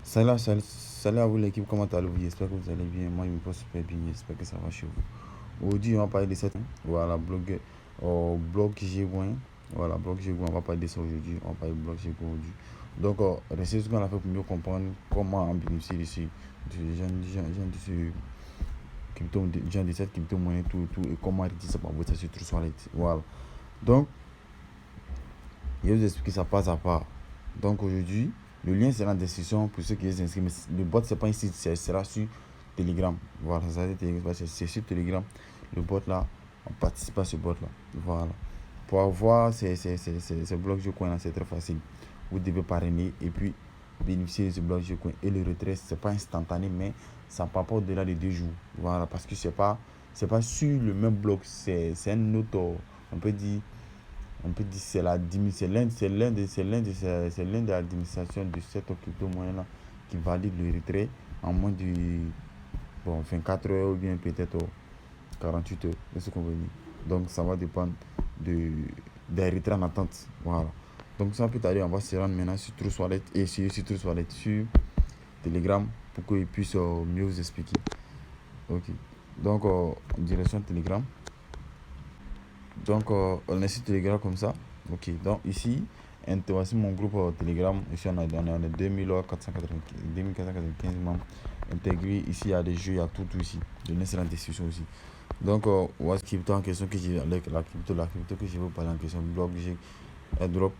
Salut à vous l'équipe, comment allez-vous? J'espère que vous allez bien. Moi, je me porte super bien. J'espère que ça va chez vous. Aujourd'hui, on va parler de cette. Voilà, blog G-Coin. Voilà, blog G-Coin. On va parler de ça aujourd'hui. On va parler de blog G-Coin aujourd'hui. Donc, restez ce qu'on a fait pour mieux comprendre comment en bénéficier de gens de ce crypto, gens de cette crypto-monnaie, tout, et comment utiliser ça pour votre sur Trust Wallet. Voilà. Donc, je vais vous expliquer ça pas à pas. Donc, aujourd'hui, le lien sera en description pour ceux qui sont inscrits. Mais le bot, c'est pas un site, ça sera sur Telegram. Voilà, c'est sur Telegram. Le bot là, on participe à ce bot là. Voilà. Pour avoir ces blocs de coin là, c'est très facile. Vous devez parrainer et puis bénéficier de ce bloc de coin. Et le retrait, c'est pas instantané, mais ça ne part pas au-delà de 2 jours. Voilà, parce que c'est pas sur le même bloc, c'est un autre, on peut dire c'est l'un de l'administration de cette crypto-monnaie là qui valide le retrait en moins de 24 heures ou bien peut-être 48 heures de ce qu'on veut dire. Donc ça va dépendre des retraits en attente. Voilà. Donc ça peut aller, on va se rendre maintenant sur Trust Wallet et sur Telegram pour qu'ils puissent mieux vous expliquer. Ok. Donc en direction Telegram. Donc on est sur Telegram comme ça. Ok, donc ici, voici mon groupe Telegram. Ici, on a 2495 membres intégrés. Ici, il y a des jeux, il y a tout ici. Je laisse la description aussi. Donc, voici la crypto en question que j'ai, la crypto que je veux parler en question, blog, j'ai airdrop.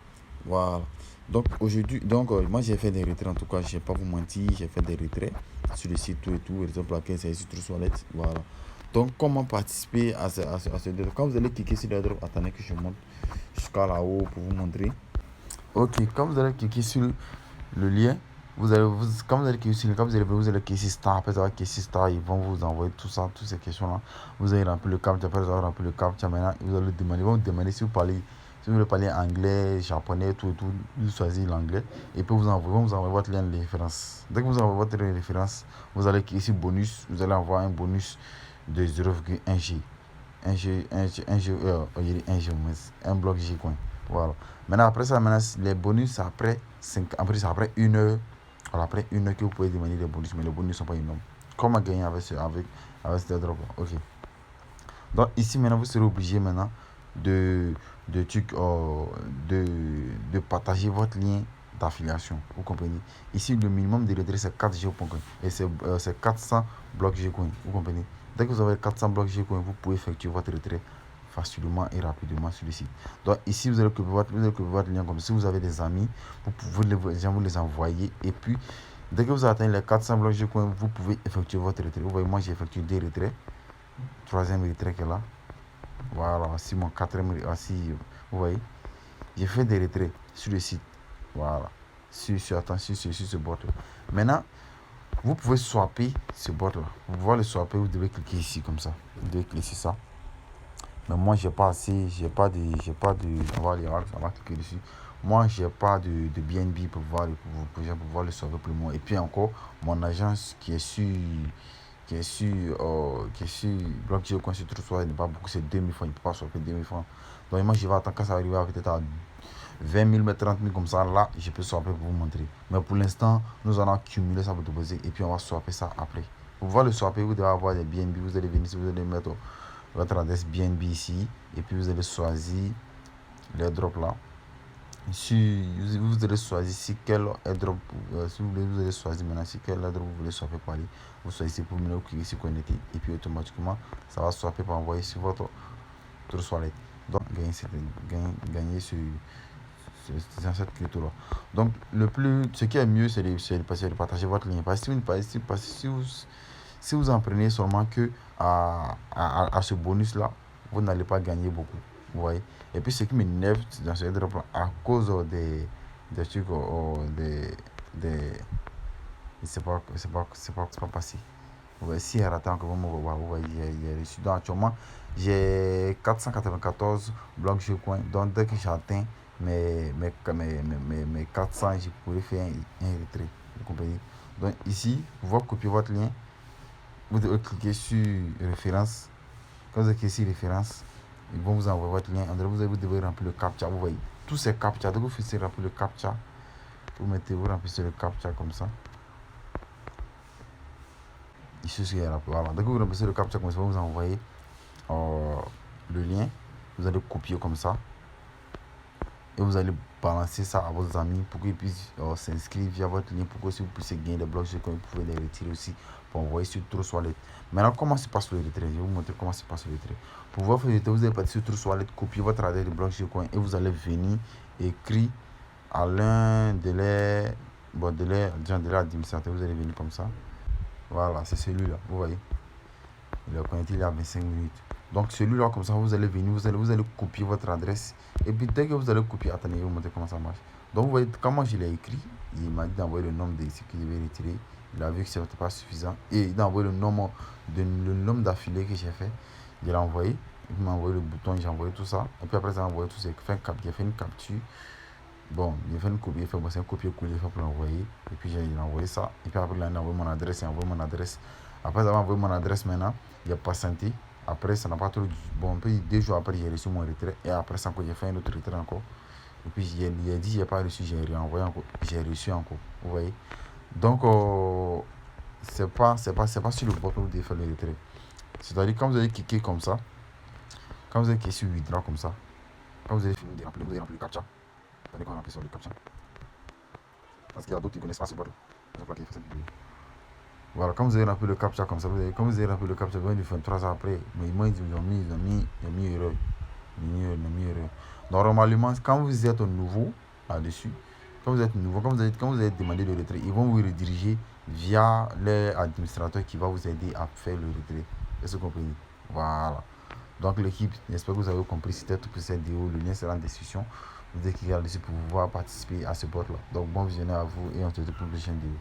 Voilà. Donc, aujourd'hui, moi, j'ai fait des retraits. En tout cas, je ne vais pas vous mentir, j'ai fait des retraits sur le site tout et tout. Raison pour laquelle c'est sur Trust Wallet. Voilà. Donc, comment participer à ce airdrop? Quand vous allez cliquer sur l'airdrop, attendez que je monte jusqu'à là-haut pour vous montrer. Ok, quand vous allez cliquer sur le lien, quand vous allez cliquer sur le lien, vous allez cliquer sur Star. Après avoir cliqué sur Star, ils vont vous envoyer tout ça, toutes ces questions-là. Vous allez remplir le captcha. Après avoir rempli le captcha, maintenant, ils vont vous demander si vous voulez parler anglais, japonais, tout. Vous choisissez l'anglais. Et puis, vont vous envoyer votre lien de référence. Dès que vous envoyez votre lien de référence, vous allez cliquer sur bonus. Vous allez avoir un bonus de 0,1 G. Un bloc G-Coin. Voilà. Maintenant, après ça, les bonus, c'est après 1 heure. Voilà, après 1 heure que vous pouvez demander des bonus, mais les bonus ne sont pas énormes. Comment gagner avec ce drop? Ok. Donc, ici, maintenant, vous serez obligé maintenant de partager votre lien d'affiliation. Vous comprenez? Ici, le minimum de retrait, c'est 4 G-Coin. Et c'est 400 blocs G-Coin. Vous comprenez? Dès que vous avez 400 blocs G-Coin, vous pouvez effectuer votre retrait facilement et rapidement sur le site. Donc ici, vous allez couper votre lien comme ça. Si vous avez des amis, vous pouvez vous les envoyer. Et puis, dès que vous atteignez les 400 blocs G-Coin, vous pouvez effectuer votre retrait. Vous voyez, moi, j'ai effectué 2 retraits. Troisième retrait qui est là. Voilà, voici mon quatrième. Voici, vous voyez, j'ai fait des retraits sur le site. Voilà, sur ce bot là. Maintenant, vous pouvez swapper ce bot là. Pour pouvoir le swapper, vous devez cliquer ici comme ça. Vous devez cliquer sur ça. Mais moi, j'ai pas on va cliquer dessus. Moi, j'ai pas de BNB pour pouvoir le swapper pour le moment. Et puis encore, mon agence qui est sur blockchain coin sur tout soit n'est pas beaucoup, c'est 2000 francs, il ne peut pas swapper 2000 francs. Donc moi, je vais attendre quand ça va arriver peut-être à 20 000, mais 30 000 comme ça, là, je peux swapper pour vous montrer. Mais pour l'instant, nous allons accumuler ça pour déposer et puis on va swapper ça après. Pour pouvoir le swapper, vous devez avoir des BNB, vous allez venir ici, vous allez mettre votre adresse BNB ici et puis vous allez choisir l'airdrop là. Vous allez choisir si quel airdrop, si vous voulez, vous allez choisir maintenant si quel airdrop vous voulez swapper par aller. Vous choisissez pour me cliquer sur connecter et puis automatiquement ça va swapper pour envoyer sur votre Trust Wallet. Donc gagner sur cette crypto là. Donc ce qui est mieux c'est de partager votre lien. Parce que si vous en prenez seulement que à ce bonus là, vous n'allez pas gagner beaucoup. Vous voyez. Et puis ce qui m'énerve dans ce airdrop là, à cause des trucs c'est pas passé. Vous voyez, si elle attend que vous voyez, il y a reçu. Donc actuellement, j'ai 494 blocs G-Coin. Donc dès que j'atteins mes 400, je pourrais faire un retrait. Vous comprenez? Donc ici, vous pouvez copier votre lien. Vous devez cliquer sur référence. Quand vous cliquez sur référence, ils vont vous envoyer votre lien. Vous devez remplir le captcha. Vous voyez, tous ces captcha. Donc vous faites remplir le captcha. Vous remplissez le captcha comme ça. Ici, voilà. Dès que vous remplissez le captcha comme ça, vous envoyez le lien. Vous allez copier comme ça. Et vous allez balancer ça à vos amis pour qu'ils puissent s'inscrire via votre lien pour que si vous puissiez gagner des blocs, vous pouvez les retirer aussi pour envoyer sur TrueSwallet. Maintenant, comment se passe le retrait? Je vais vous montrer comment se passe le retrait. Pour pouvoir faire le retrait, vous allez partir sur TrueSwallet, copier votre adresse de bloc Gcoin et vous allez venir écrire à l'un de les administrateurs. Vous allez venir comme ça. Voilà, c'est celui-là, vous voyez. Il est connecté il y a 25 minutes. Donc celui-là, comme ça, vous allez venir, vous allez copier votre adresse. Et puis dès que vous allez copier, attendez, je vais vous montrer comment ça marche. Donc vous voyez comment je l'ai écrit. Il m'a dit d'envoyer le nombre de ce que je vais retirer. Il a vu que ce n'était pas suffisant. Et il a envoyé le nombre d'affilés que j'ai fait. Il l'a envoyé. Il m'a envoyé le bouton, j'ai envoyé tout ça. Et puis après, ça a envoyé tout ça. J'ai fait une capture. Bon, j'ai fait une copie, c'est un copier-coller pour l'envoyer. Et puis j'ai envoyé ça. Et puis après, il a envoyé mon adresse. Il a envoyé mon adresse. Après avoir envoyé mon adresse maintenant, il a patienté. Après, ça n'a pas trop. Bon, un peu 2 jours après, j'ai reçu mon retrait. Et après, ça, j'ai fait un autre retrait encore. Et puis, il a dit, j'ai pas reçu, j'ai renvoyé encore. J'ai reçu encore. Vous voyez? Donc, c'est pas sur le botton où vous devez faire le retrait. C'est-à-dire, quand vous allez cliquer comme ça, quand vous allez cliquer sur Withdraw comme ça, quand vous allez finir de remplir, vous allez remplir le captcha. Vous allez remplir sur le captcha. Parce qu'il y a d'autres qui ne connaissent pas ce botton. C'est pour ça qu'il fait cette vidéo. Voilà, quand vous avez rempli le captcha comme ça, quand vous avez rempli le captcha, vous allez faire 3 ans après. Mais moi, ils ont mis erreur. Normalement, quand vous êtes nouveau là-dessus, quand vous êtes demandé le retrait, ils vont vous rediriger via l'administrateur qui va vous aider à faire le retrait. Est-ce que vous comprenez? Voilà. Donc l'équipe, j'espère que vous avez compris. C'était tout pour cette vidéo. Le lien sera en description. Vous devez cliquer là-dessus pour pouvoir participer à ce bot là. Donc bon visionnage à vous et on se retrouve pour une prochaine vidéo.